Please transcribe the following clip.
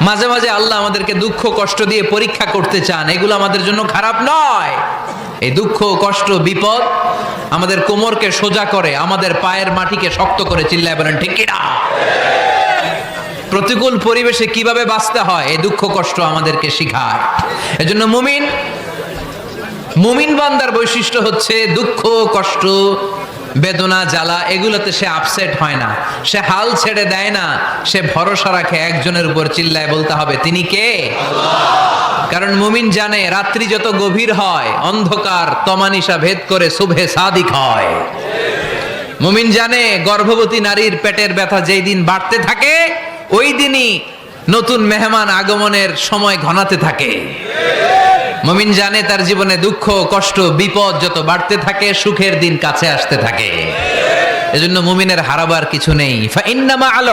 মাঝে মাঝে আল্লাহ আমাদেরকে দুঃখ কষ্ট দিয়ে পরীক্ষা করতে চান, এগুলো আমাদের জন্য খারাপ নয়। এই দুঃখ কষ্ট বিপদ আমাদের কোমরকে সোজা করে, আমাদের পায়ের মাটিকে শক্ত করে। চিল্লায় বলেন ঠিক কিনা? প্রতিকূল পরিবেশে কিভাবে বাঁচতে হয় এই দুঃখ কষ্ট আমাদেরকে শিখায়। এজন্য মুমিন বান্দার বৈশিষ্ট্য হচ্ছে দুঃখ কষ্ট বেদনা জ্বালা এগুলোতে সে আপসেট হয় না, সে হাল ছেড়ে দেয় না, সে ভরসা রাখে একজনের উপর। চিল্লায় বলতে হবে তিনি কে? কারণ মুমিন জানে রাত্রি যত গভীর হয় অন্ধকার তমানিসা ভেদ করে সুবহে সাদিক হয়। মুমিন জানে গর্ভবতী নারীর পেটের ব্যথা যেই দিন বাড়তে থাকে ওই দিনই নতুন মেহমান আগমনের সময় ঘনাতে থাকে। মুমিন জানে তার জীবনে দুঃখ কষ্ট বিপদ যত বাড়তে থাকে সুখের দিন কাছে আসতে থাকে। এজন্য মুমিনের হারাবার কিছু নেই। ফা ইন্নামা আল